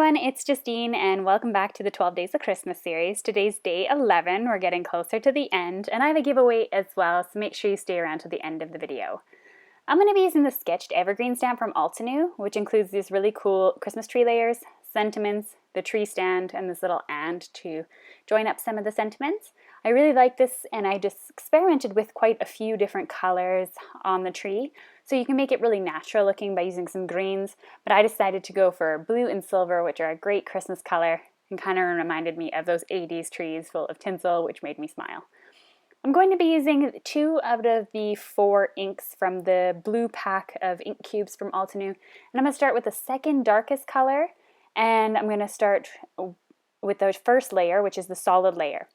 everyone, it's Justine and welcome back to the 12 Days of Christmas series. Today's day 11, we're getting closer to the end, and I have a giveaway as well, so make sure you stay around to the end of the video. I'm going to be using the sketched evergreen stamp from Altenew, which includes these really cool Christmas tree layers, sentiments, the tree stand, and this little and to join up some of the sentiments. I really like this, and I just experimented with quite a few different colors on the tree. So you can make it really natural looking by using some greens, but I decided to go for blue and silver, which are a great Christmas color and kind of reminded me of those 80s trees full of tinsel, which made me smile. I'm going to be using 2 out of the 4 inks from the blue pack of ink cubes from Altenew, and I'm going to start with the second darkest color, and I'm going to start with the first layer, which is the solid layer.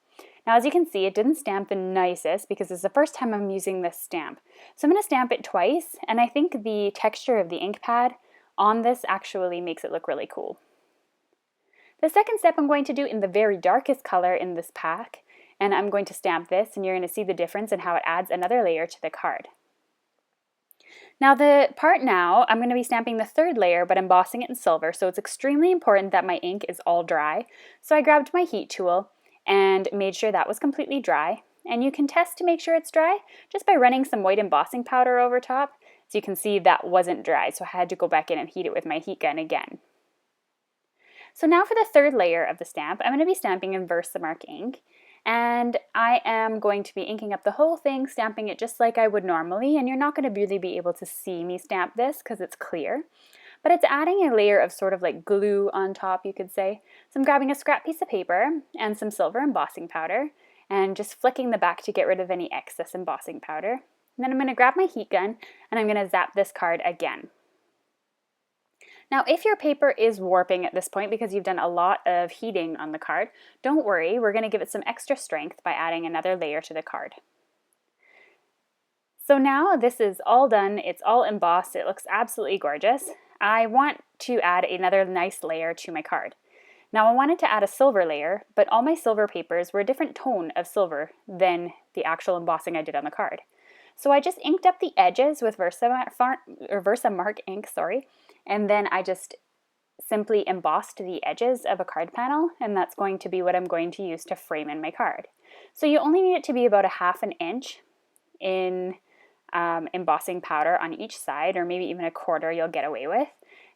Now, as you can see, it didn't stamp the nicest because it's the first time I'm using this stamp. So I'm going to stamp it twice, and I think the texture of the ink pad on this actually makes it look really cool. The second step I'm going to do in the very darkest color in this pack, and I'm going to stamp this, and you're going to see the difference in how it adds another layer to the card. Now I'm going to be stamping the third layer, but embossing it in silver, so it's extremely important that my ink is all dry. So I grabbed my heat tool and made sure that was completely dry. And you can test to make sure it's dry just by running some white embossing powder over top. So you can see that wasn't dry, so I had to go back in and heat it with my heat gun again. So now for the third layer of the stamp, I'm going to be stamping in Versamark ink. And I am going to be inking up the whole thing, stamping it just like I would normally, and you're not going to really be able to see me stamp this because it's clear. But it's adding a layer of sort of like glue on top, you could say. So I'm grabbing a scrap piece of paper and some silver embossing powder and just flicking the back to get rid of any excess embossing powder. And then I'm going to grab my heat gun and I'm going to zap this card again. Now, if your paper is warping at this point because you've done a lot of heating on the card, don't worry, we're going to give it some extra strength by adding another layer to the card. So now this is all done, it's all embossed, it looks absolutely gorgeous. I want to add another nice layer to my card. Now I wanted to add a silver layer, but all my silver papers were a different tone of silver than the actual embossing I did on the card. So I just inked up the edges with Versamark ink, and then I just simply embossed the edges of a card panel, and that's going to be what I'm going to use to frame in my card. So you only need it to be about 1/2 inch in embossing powder on each side, or maybe even 1/4 you'll get away with.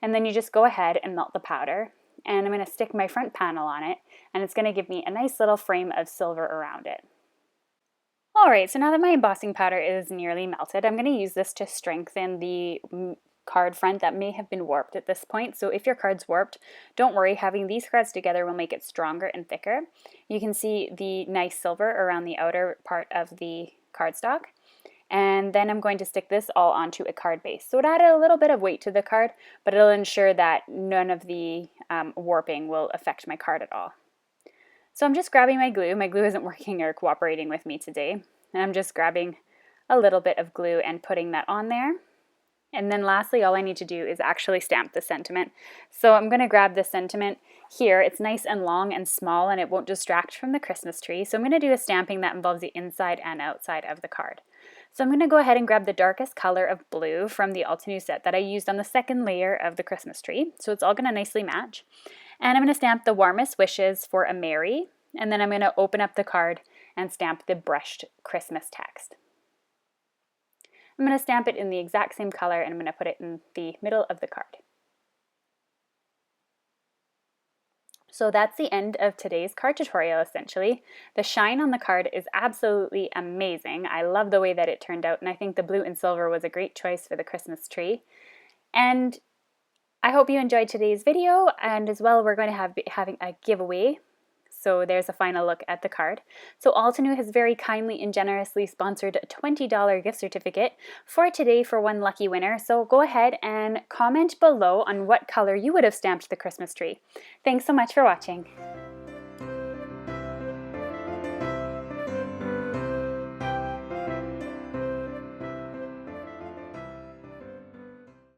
And then you just go ahead and melt the powder, and I'm going to stick my front panel on it, and it's going to give me a nice little frame of silver around it. Alright, so now that my embossing powder is nearly melted, I'm going to use this to strengthen the card front that may have been warped at this point. So if your card's warped, don't worry, having these cards together will make it stronger and thicker. You can see the nice silver around the outer part of the cardstock. And then I'm going to stick this all onto a card base. So it added a little bit of weight to the card, but it'll ensure that none of the warping will affect my card at all. So I'm just grabbing my glue. My glue isn't working or cooperating with me today. And I'm just grabbing a little bit of glue and putting that on there. And then lastly, all I need to do is actually stamp the sentiment. So I'm going to grab this sentiment here. It's nice and long and small, and it won't distract from the Christmas tree. So I'm going to do a stamping that involves the inside and outside of the card. So I'm going to go ahead and grab the darkest color of blue from the Altenew set that I used on the second layer of the Christmas tree. So it's all going to nicely match. And I'm going to stamp the warmest wishes for a Merry, and then I'm going to open up the card and stamp the brushed Christmas text. I'm going to stamp it in the exact same color, and I'm going to put it in the middle of the card. So that's the end of today's card tutorial, essentially. The shine on the card is absolutely amazing. I love the way that it turned out, and I think the blue and silver was a great choice for the Christmas tree. And I hope you enjoyed today's video, and as well we're going to be having a giveaway. So there's a final look at the card. So Altenew has very kindly and generously sponsored a $20 gift certificate for today for one lucky winner. So go ahead and comment below on what color you would have stamped the Christmas tree. Thanks so much for watching.